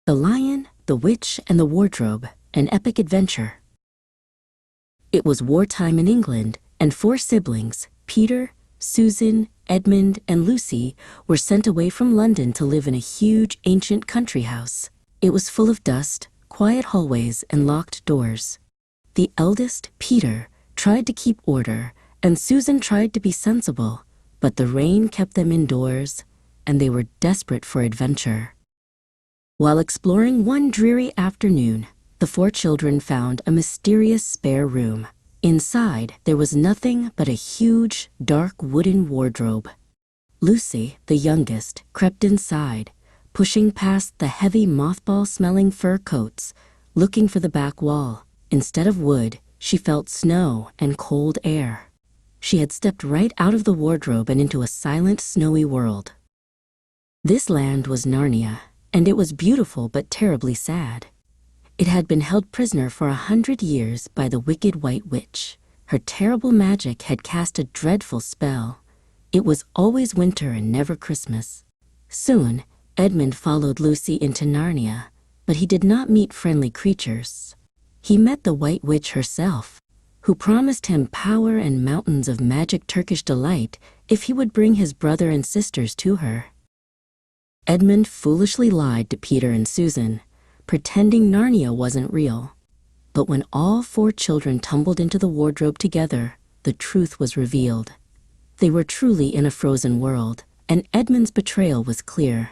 The Lion, the Witch, and the Wardrobe, an epic adventure. It was wartime in England, and 4 siblings, Peter, Susan, Edmund, and Lucy, were sent away from London to live in a huge, ancient country house. It was full of dust, quiet hallways, and locked doors. The eldest, Peter, tried to keep order, and Susan tried to be sensible, but the rain kept them indoors, and they were desperate for adventure. While exploring one dreary afternoon, the 4 children found a mysterious spare room. Inside, there was nothing but a huge, dark wooden wardrobe. Lucy, the youngest, crept inside, pushing past the heavy mothball-smelling fur coats, looking for the back wall. Instead of wood, she felt snow and cold air. She had stepped right out of the wardrobe and into a silent, snowy world. This land was Narnia, and it was beautiful but terribly sad. It had been held prisoner for 100 years by the wicked White Witch. Her terrible magic had cast a dreadful spell. It was always winter and never Christmas. Soon, Edmund followed Lucy into Narnia, but he did not meet friendly creatures. He met the White Witch herself, who promised him power and mountains of magic Turkish delight if he would bring his brother and sisters to her. Edmund foolishly lied to Peter and Susan, pretending Narnia wasn't real. But when all 4 children tumbled into the wardrobe together, the truth was revealed. They were truly in a frozen world, and Edmund's betrayal was clear.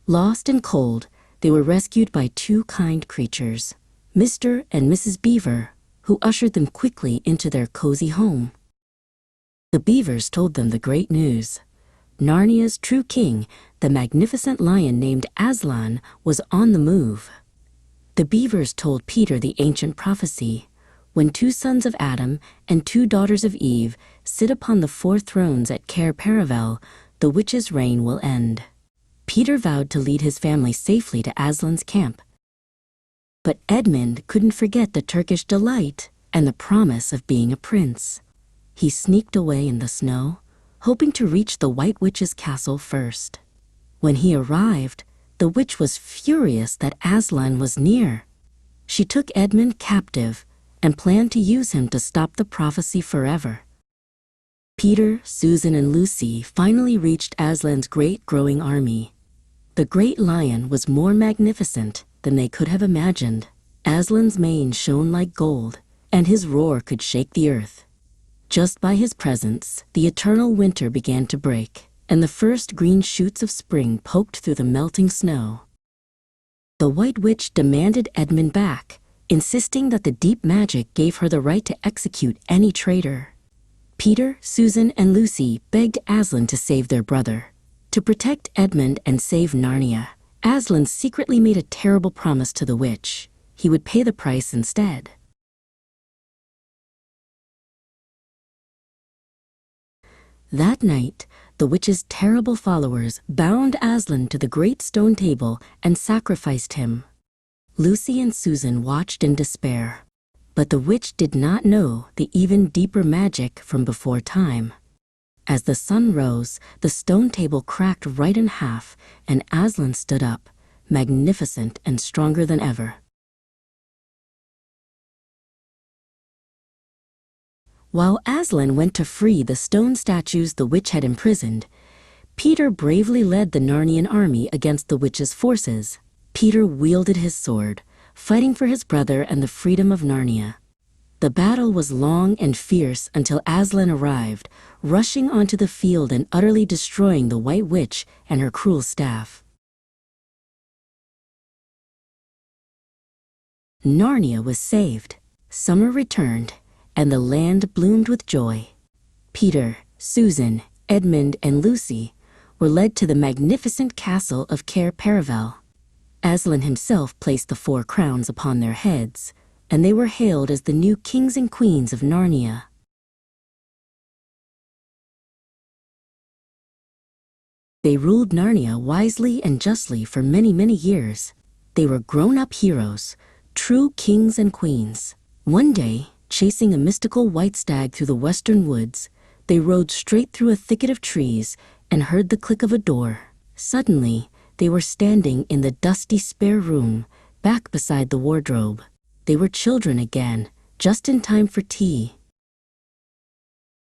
Lost and cold, they were rescued by 2 kind creatures, Mr. and Mrs. Beaver, who ushered them quickly into their cozy home. The Beavers told them the great news. Narnia's true king, the magnificent lion named Aslan, was on the move. The Beavers told Peter the ancient prophecy: when 2 sons of Adam and 2 daughters of Eve sit upon the 4 thrones at Cair Paravel, the witch's reign will end. Peter vowed to lead his family safely to Aslan's camp. But Edmund couldn't forget the Turkish delight and the promise of being a prince. He sneaked away in the snow, hoping to reach the White Witch's castle first. When he arrived, the witch was furious that Aslan was near. She took Edmund captive and planned to use him to stop the prophecy forever. Peter, Susan, and Lucy finally reached Aslan's great growing army. The great lion was more magnificent than they could have imagined. Aslan's mane shone like gold, and his roar could shake the earth. Just by his presence, the eternal winter began to break, and the first green shoots of spring poked through the melting snow. The White Witch demanded Edmund back, insisting that the deep magic gave her the right to execute any traitor. Peter, Susan, and Lucy begged Aslan to save their brother. To protect Edmund and save Narnia, Aslan secretly made a terrible promise to the witch. He would pay the price instead. That night, the witch's terrible followers bound Aslan to the great stone table and sacrificed him. Lucy and Susan watched in despair, but the witch did not know the even deeper magic from before time. As the sun rose, the stone table cracked right in half, and Aslan stood up, magnificent and stronger than ever. While Aslan went to free the stone statues the witch had imprisoned, Peter bravely led the Narnian army against the witch's forces. Peter wielded his sword, fighting for his brother and the freedom of Narnia. The battle was long and fierce until Aslan arrived, rushing onto the field and utterly destroying the White Witch and her cruel staff. Narnia was saved. Summer returned, and the land bloomed with joy. Peter, Susan, Edmund, and Lucy were led to the magnificent castle of Cair Paravel. Aslan himself placed the 4 crowns upon their heads, and they were hailed as the new kings and queens of Narnia. They ruled Narnia wisely and justly for many, many years. They were grown-up heroes, true kings and queens. One day, chasing a mystical white stag through the western woods, they rode straight through a thicket of trees and heard the click of a door. Suddenly, They were standing in the dusty spare room, back beside the wardrobe. They were children again, just in time for tea.